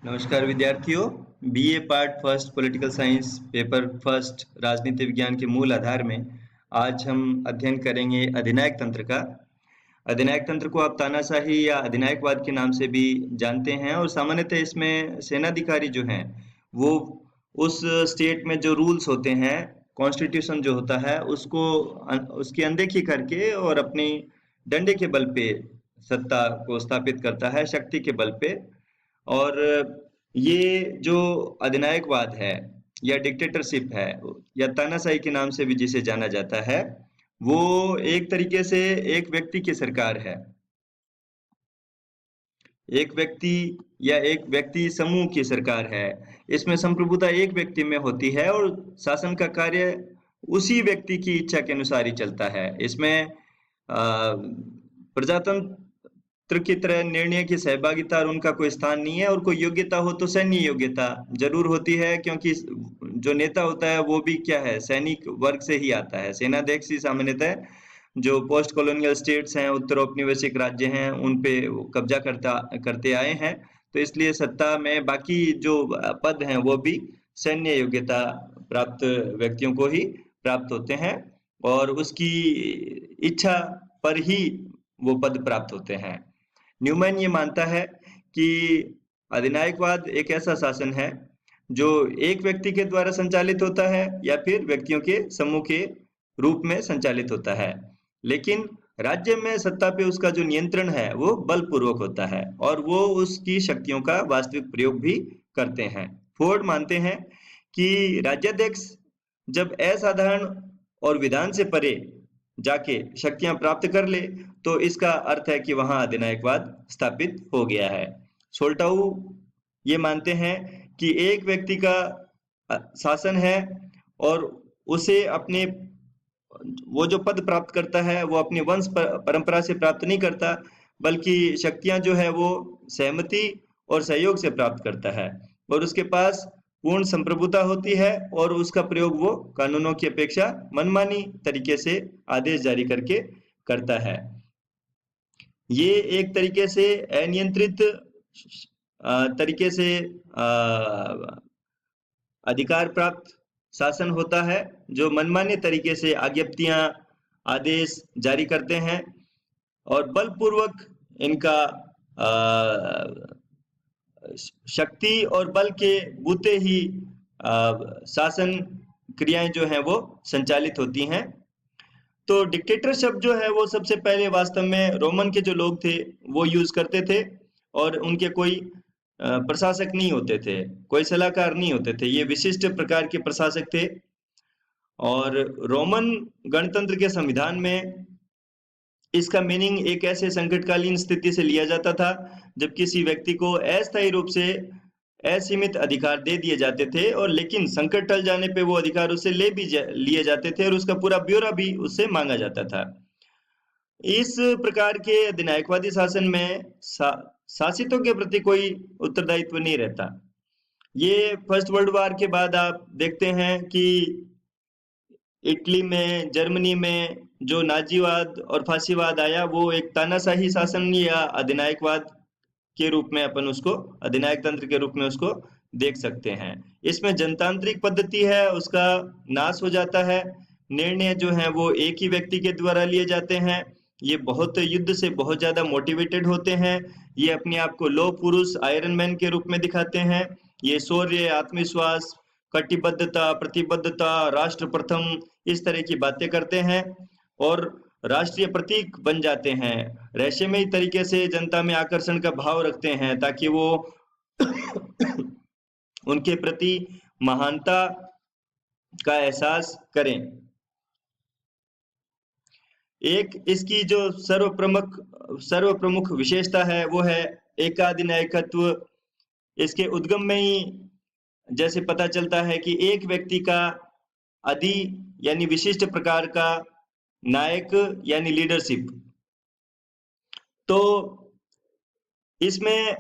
नमस्कार विद्यार्थियों। BA part first political science paper first राजनीति विज्ञान के मूल आधार में आज हम अध्ययन करेंगे अधिनायक तंत्र का। अधिनायक तंत्र को आप तानाशाही या अधिनायकवाद के नाम से भी जानते हैं और सामान्यतः इसमें सेनाधिकारी जो हैं वो उस स्टेट में जो रूल्स होते हैं, कॉन्स्टिट्यूशन जो होता है उसको उसकी अनदेखी करके और अपनी डंडे के बल पे सत्ता को स्थापित करता है, शक्ति के बल पे। और ये जो अधिनायकवाद है या डिक्टेटरशिप है या तानाशाही के नाम से भी जिसे जाना जाता है, वो एक तरीके से एक व्यक्ति की सरकार है। एक व्यक्ति या एक व्यक्ति समूह की सरकार है। इसमें संप्रभुता एक व्यक्ति में होती है और शासन का कार्य उसी व्यक्ति की इच्छा के अनुसार ही चलता है। इसमें प्रजातंत्र की तरह निर्णय की सहभागिता और उनका कोई स्थान नहीं है, और कोई योग्यता हो तो सैन्य योग्यता जरूर होती है, क्योंकि जो नेता होता है वो भी क्या है, सैनिक वर्ग से ही आता है। सेनाध्यक्ष ही सामान्यतः जो पोस्ट कॉलोनियल स्टेट्स हैं, उत्तर औपनिवेशिक राज्य हैं, उन पे कब्जा करते आए हैं। तो इसलिए सत्ता में बाकी जो पद हैं वो भी सैन्य योग्यता प्राप्त व्यक्तियों को ही प्राप्त होते हैं और उसकी इच्छा पर ही वो पद प्राप्त होते हैं। न्यूमैन ये मानता है कि अधिनायकवाद एक ऐसा शासन है जो एक व्यक्ति के द्वारा संचालित होता है या फिर व्यक्तियों के समूह के रूप में संचालित होता है, लेकिन राज्य में सत्ता पे उसका जो नियंत्रण है वो बलपूर्वक होता है और वो उसकी शक्तियों का वास्तविक प्रयोग भी करते हैं। फोर्ड मानते हैं कि राज्याध्यक्ष जब असाधारण और विधान से परे जाके शक्तियां प्राप्त कर ले तो इसका अर्थ है कि वहां अधिनायकवाद स्थापित हो गया है। सोल्टाऊ ये मानते हैं कि एक व्यक्ति का शासन है और उसे अपने वो जो पद प्राप्त करता है वो अपनी वंश परंपरा से प्राप्त नहीं करता, बल्कि शक्तियां जो है वो सहमति और सहयोग से प्राप्त करता है और उसके पास पूर्ण संप्रभुता होती है और उसका प्रयोग वो कानूनों की अपेक्षा मनमानी तरीके से आदेश जारी करके करता है। ये एक तरीके से अनियंत्रित तरीके से अधिकार प्राप्त शासन होता है जो मनमाने तरीके से आज्ञप्तियां आदेश जारी करते हैं और बलपूर्वक इनका शक्ति और बल के बूते ही शासन क्रियाएं जो हैं वो संचालित होती हैं। तो डिक्टेटर शब्द जो है वो सबसे पहले वास्तव में रोमन के जो लोग थे वो यूज करते थे और उनके कोई प्रशासक नहीं होते थे, कोई सलाहकार नहीं होते थे, ये विशिष्ट प्रकार के प्रशासक थे। और रोमन गणतंत्र के संविधान में इसका मीनिंग एक ऐसे संकटकालीन स्थिति से लिया जाता था जब किसी व्यक्ति को अस्थायी रूप से असीमित अधिकार दे दिए जाते थे और लेकिन संकट टल जाने पे वो अधिकार उससे लिए जाते थे और उसका पूरा ब्यौरा भी उससे मांगा जाता था। इस प्रकार के अधिनायकवादी शासन में शासितों के प्रति कोई उत्तरदायित्व नहीं रहता। ये फर्स्ट वर्ल्ड वॉर के बाद आप देखते हैं कि इटली में, जर्मनी में जो नाजीवाद और फांसीवाद आया वो एक तानाशाही शासन या अधिनायकवाद के रूप में अपन उसको अधिनायक तंत्र के रूप में उसको देख सकते हैं। इसमें जनतांत्रिक पद्धति है उसका नाश हो जाता है, निर्णय जो है वो एक ही व्यक्ति के द्वारा लिए जाते हैं, ये बहुत युद्ध से बहुत ज्यादा मोटिवेटेड होते हैं, ये अपने आप को लौह पुरुष आयरन मैन के रूप में दिखाते हैं, ये शौर्य, आत्मविश्वास, कटिबद्धता, प्रतिबद्धता, राष्ट्र प्रथम, इस तरह की बातें करते हैं और राष्ट्रीय प्रतीक बन जाते हैं। रहस्यमयी तरीके से जनता में आकर्षण का भाव रखते हैं ताकि वो उनके प्रति महानता का एहसास करें। एक इसकी जो सर्वप्रमुख विशेषता है वो है एकाधिनायकत्व। इसके उद्गम में ही जैसे पता चलता है कि एक व्यक्ति का अधि यानी विशिष्ट प्रकार का नायक यानी लीडरशिप। तो इसमें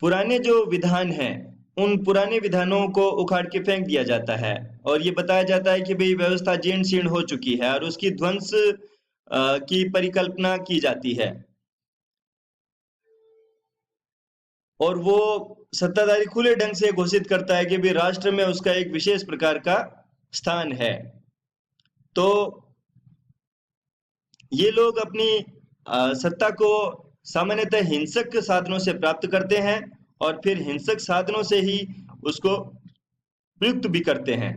पुराने जो विधान हैं उन पुराने विधानों को उखाड़ के फेंक दिया जाता है और ये बताया जाता है कि भाई व्यवस्था जीर्ण शीर्ण हो चुकी है और उसकी ध्वंस की परिकल्पना की जाती है। और वो सत्ताधारी खुले ढंग से घोषित करता है कि भी राष्ट्र में उसका एक विशेष प्रकार का स्थान है। तो ये लोग अपनी सत्ता को सामान्यतः हिंसक साधनों से प्राप्त करते हैं और फिर हिंसक साधनों से ही उसको प्रयुक्त भी करते हैं।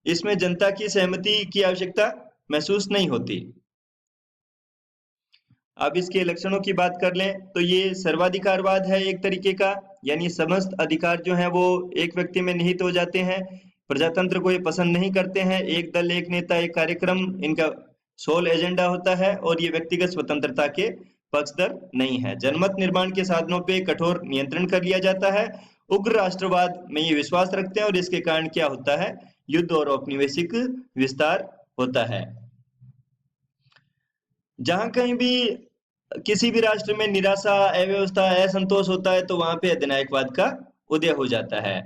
इसमें जनता की सहमति की आवश्यकता महसूस नहीं होती। अब इसके लक्षणों की बात कर लें तो ये सर्वाधिकारवाद है एक तरीके का, यानी समस्त अधिकार जो है वो एक व्यक्ति में निहित हो जाते हैं। प्रजातंत्र को ये पसंद नहीं करते हैं। एक दल, एक नेता, एक कार्यक्रम इनका सोल एजेंडा होता है और ये व्यक्तिगत स्वतंत्रता के पक्षधर नहीं है। जनमत निर्माण के साधनों पे कठोर नियंत्रण कर लिया जाता है। उग्र राष्ट्रवाद में ये विश्वास रखते हैं और इसके कारण क्या होता है, युद्ध और औपनिवेशिक विस्तार होता है। जहां कहीं भी किसी भी राष्ट्र में निराशा, अव्यवस्था, असंतोष होता है तो वहां पे अधिनायकवाद का उदय हो जाता है।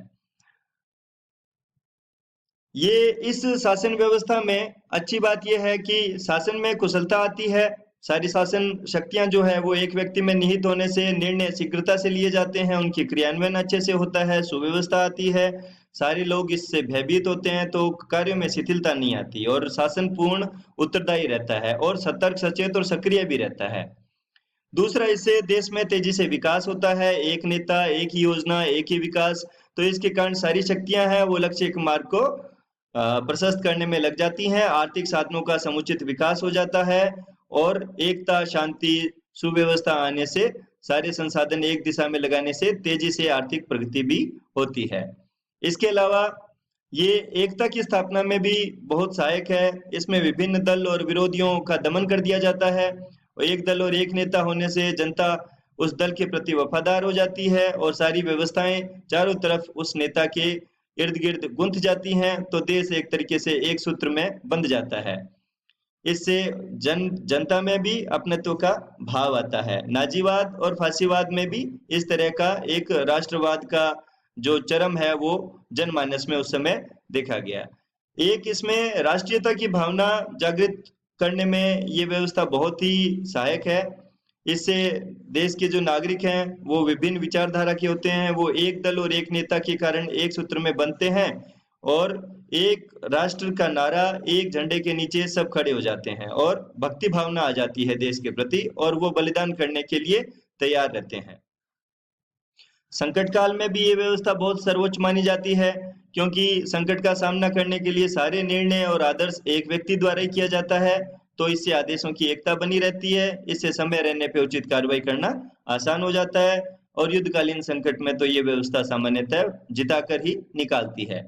ये इस शासन व्यवस्था में अच्छी बात यह है कि शासन में कुशलता आती है। सारी शासन शक्तियां जो है वो एक व्यक्ति में निहित होने से निर्णय शीघ्रता से लिए जाते हैं, उनकी क्रियान्वयन अच्छे से होता है, सुव्यवस्था आती है, सारे लोग इससे भयभीत होते हैं तो कार्यों में शिथिलता नहीं आती और शासन पूर्ण उत्तरदायी रहता है और सतर्क, सचेत और सक्रिय भी रहता है। दूसरा, इससे देश में तेजी से विकास होता है। एक नेता, एक ही योजना, एक ही विकास, तो इसके कारण सारी शक्तियां हैं वो लक्ष्य के मार्ग को प्रशस्त करने में लग जाती हैं। आर्थिक साधनों का समुचित विकास हो जाता है और एकता, शांति, सुव्यवस्था आने से सारे संसाधन एक दिशा में लगाने से तेजी से आर्थिक प्रगति भी होती है। इसके अलावा ये एकता की स्थापना में भी बहुत सहायक है। इसमें विभिन्न दल और विरोधियों का दमन कर दिया जाता है। एक दल और एक नेता होने से जनता उस दल के प्रति वफादार हो जाती है और सारी व्यवस्थाएं चारों तरफ उस नेता के इर्द गिर्द गुंथ जाती हैं, तो देश एक तरीके से एक सूत्र में बंध जाता है। इससे जनता में भी अपनत्व का भाव आता है। नाजीवाद और फांसीवाद में भी इस तरह का एक राष्ट्रवाद का जो चरम है वो जनमानस में उस समय देखा गया। एक इसमें राष्ट्रीयता की भावना जागृत करने में ये व्यवस्था बहुत ही सहायक है। इससे देश के जो नागरिक हैं वो विभिन्न विचारधारा के होते हैं, वो एक दल और एक नेता के कारण एक सूत्र में बनते हैं और एक राष्ट्र का नारा, एक झंडे के नीचे सब खड़े हो जाते हैं और भक्ति भावना आ जाती है देश के प्रति और वो बलिदान करने के लिए तैयार रहते हैं। संकट काल में भी ये व्यवस्था बहुत सर्वोच्च मानी जाती है क्योंकि संकट का सामना करने के लिए सारे निर्णय और आदर्श एक व्यक्ति द्वारा ही किया जाता है, तो इससे आदेशों की एकता बनी रहती है। इससे समय रहने पे उचित कार्रवाई करना आसान हो जाता है और युद्धकालीन संकट में तो ये व्यवस्था सामान्यतः जिताकर ही निकालती है।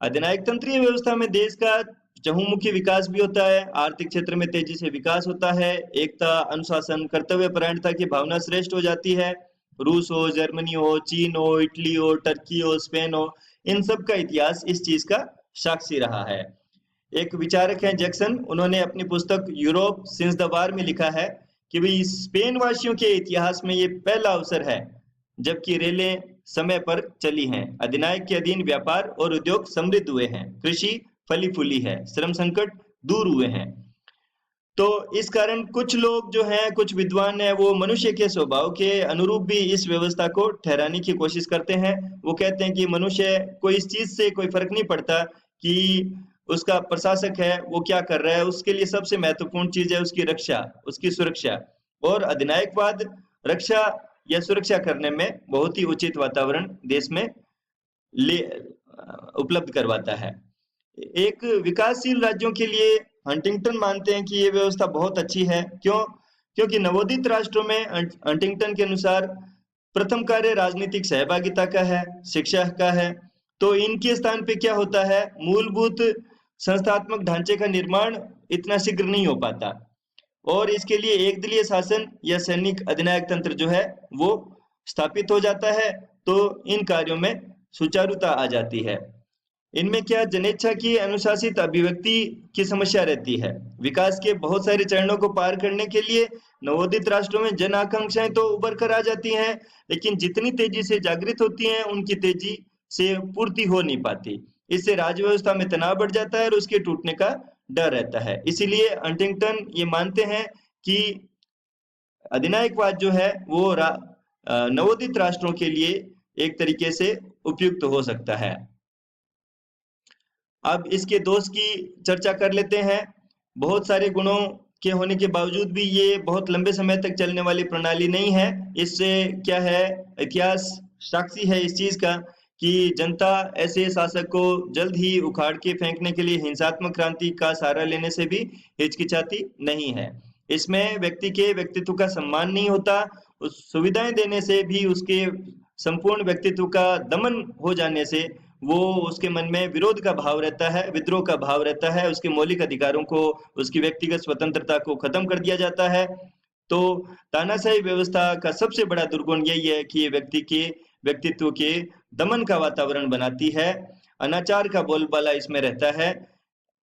अधिनायक तंत्रीय व्यवस्था में देश का चहुमुखी विकास भी होता है। आर्थिक क्षेत्र में तेजी से विकास होता है। एकता, अनुशासन, कर्तव्य परायणता की भावना श्रेष्ठ हो जाती है। रूस हो, जर्मनी हो, चीन हो, इटली हो, टर्की हो, स्पेन हो, इन सब का इतिहास इस चीज का साक्षी रहा है। एक विचारक हैं जैक्सन, उन्होंने अपनी पुस्तक यूरोप सिंस द वार में लिखा है कि भाई स्पेन वासियों के इतिहास में ये पहला अवसर है जबकि रेलें समय पर चली हैं। अधिनायक के अधीन व्यापार और उद्योग समृद्ध हुए हैं, कृषि फली फूली है, श्रम संकट दूर हुए हैं। तो इस कारण कुछ लोग जो हैं, कुछ विद्वान हैं, वो मनुष्य के स्वभाव के अनुरूप भी इस व्यवस्था को ठहराने की कोशिश करते हैं। वो कहते हैं कि मनुष्य को इस चीज से कोई फर्क नहीं पड़ता कि उसका प्रशासक है वो क्या कर रहा है, उसके लिए सबसे महत्वपूर्ण चीज है उसकी रक्षा, उसकी सुरक्षा। और अधिनायकवाद रक्षा या सुरक्षा करने में बहुत ही उचित वातावरण देश में ले उपलब्ध करवाता है। एक विकासशील राज्यों के लिए हंटिंगटन मानते हैं कि ये व्यवस्था बहुत अच्छी है। क्यों? क्योंकि नवोदित राष्ट्रों में हंटिंगटन के अनुसार प्रथम कार्य राजनीतिक सहभागिता का है, शिक्षा का है। तो इनके स्थान पे क्या होता है, मूलभूत संस्थात्मक ढांचे का निर्माण इतना शीघ्र नहीं हो पाता और इसके लिए एक दलीय शासन या सैनिक अधिनायक तंत्र जो है वो स्थापित हो जाता है, तो इन कार्यों में सुचारुता आ जाती है। इनमें क्या जनेच्छा की अनुशासित अभिव्यक्ति की समस्या रहती है। विकास के बहुत सारे चरणों को पार करने के लिए नवोदित राष्ट्रों में जन आकांक्षाएं तो उभर कर आ जाती हैं, लेकिन जितनी तेजी से जागृत होती हैं उनकी तेजी से पूर्ति हो नहीं पाती। इससे राज्य व्यवस्था में तनाव बढ़ जाता है और उसके टूटने का डर रहता है। इसीलिए हंटिंगटन ये मानते हैं कि अधिनायकवाद जो है वो नवोदित राष्ट्रों के लिए एक तरीके से उपयुक्त हो सकता है। अब इसके दोष की चर्चा कर लेते हैं। बहुत सारे गुणों के होने के बावजूद भी ये बहुत लंबे समय तक चलने वाली प्रणाली नहीं है। इससे क्या है, इतिहास साक्षी है इस चीज का कि जनता ऐसे शासक को जल्द ही उखाड़ के फेंकने के लिए हिंसात्मक क्रांति का सहारा लेने से भी हिचकिचाती नहीं है। इसमें व्यक्ति के व्यक्तित्व का सम्मान नहीं होता। उस सुविधाएं देने से भी उसके संपूर्ण व्यक्तित्व का दमन हो जाने से वो उसके मन में विरोध का भाव रहता है, विद्रोह का भाव रहता है, उसके मौलिक अधिकारों को, उसकी व्यक्तिगत स्वतंत्रता को खत्म कर दिया जाता है। तो तानाशाही व्यवस्था का सबसे बड़ा दुर्गुण यही है कि ये व्यक्ति के व्यक्तित्व के दमन का वातावरण बनाती है। अनाचार का बोलबाला इसमें रहता है।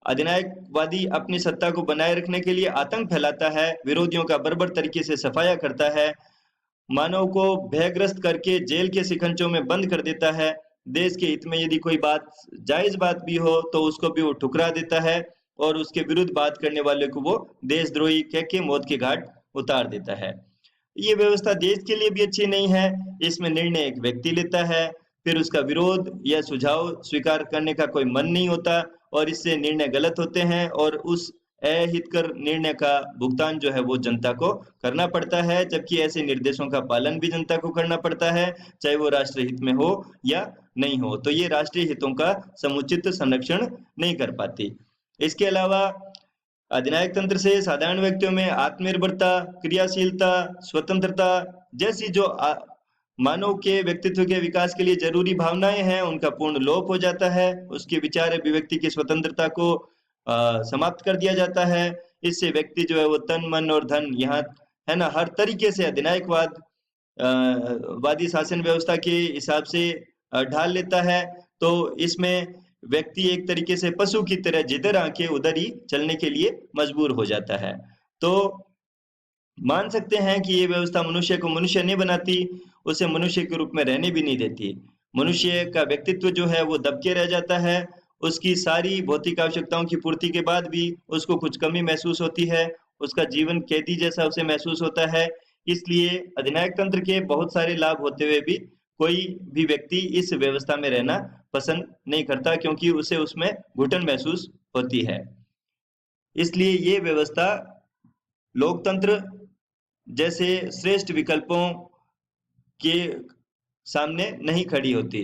अधिनायकवादी अपनी सत्ता को बनाए रखने के लिए आतंक फैलाता है, विरोधियों का बर्बर तरीके से सफाया करता है, मानव को भयग्रस्त करके जेल के शिकंजों में बंद कर देता है। देश के हित में यदि कोई बात जायज बात भी हो तो उसको भी वो ठुकरा देता है और उसके विरुद्ध बात करने वाले को वो देशद्रोही कह के मौत के घाट उतार देता है। ये व्यवस्था देश के लिए भी अच्छी नहीं है। इसमें निर्णय एक व्यक्ति लेता है, फिर उसका विरोध या सुझाव स्वीकार करने का कोई मन नहीं होता और इससे निर्णय गलत होते हैं और उस अहितकर निर्णय का भुगतान जो है वो जनता को करना पड़ता है, जबकि ऐसे निर्देशों का पालन भी जनता को करना पड़ता है, चाहे वो राष्ट्र हित में हो या नहीं हो। तो ये राष्ट्रीय हितों का समुचित संरक्षण नहीं कर पाती। इसके अलावा अधिनायक तंत्र से साधारण व्यक्तियों में आत्मनिर्भरता, क्रियाशीलता, स्वतंत्रता जैसी जो मानव के व्यक्तित्व के विकास के लिए जरूरी भावनाएं हैं उनका पूर्ण लोप हो जाता है। उसके विचार अभिव्यक्ति की स्वतंत्रता को समाप्त कर दिया जाता है। इससे व्यक्ति जो है वो तन मन और धन, यहाँ है ना, हर तरीके से अधिनायकवाद वादी शासन व्यवस्था के हिसाब से ढाल लेता है। तो इसमें व्यक्ति एक तरीके से पशु की तरह जिधर आके उधर ही चलने के लिए मजबूर हो जाता है। तो मान सकते हैं कि ये व्यवस्था मनुष्य को मनुष्य नहीं बनाती, उसे मनुष्य के रूप में रहने भी नहीं देती। मनुष्य का व्यक्तित्व जो है वो दबके रह जाता है। उसकी सारी भौतिक आवश्यकताओं की पूर्ति के बाद भी उसको कुछ कमी महसूस होती है। उसका जीवन कैदी जैसा उसे महसूस होता है। इसलिए अधिनायक तंत्र के बहुत सारे लाभ होते हुए भी कोई भी व्यक्ति इस व्यवस्था में रहना पसंद नहीं करता, क्योंकि उसे उसमें घुटन महसूस होती है। इसलिए ये व्यवस्था लोकतंत्र जैसे श्रेष्ठ विकल्पों के सामने नहीं खड़ी होती।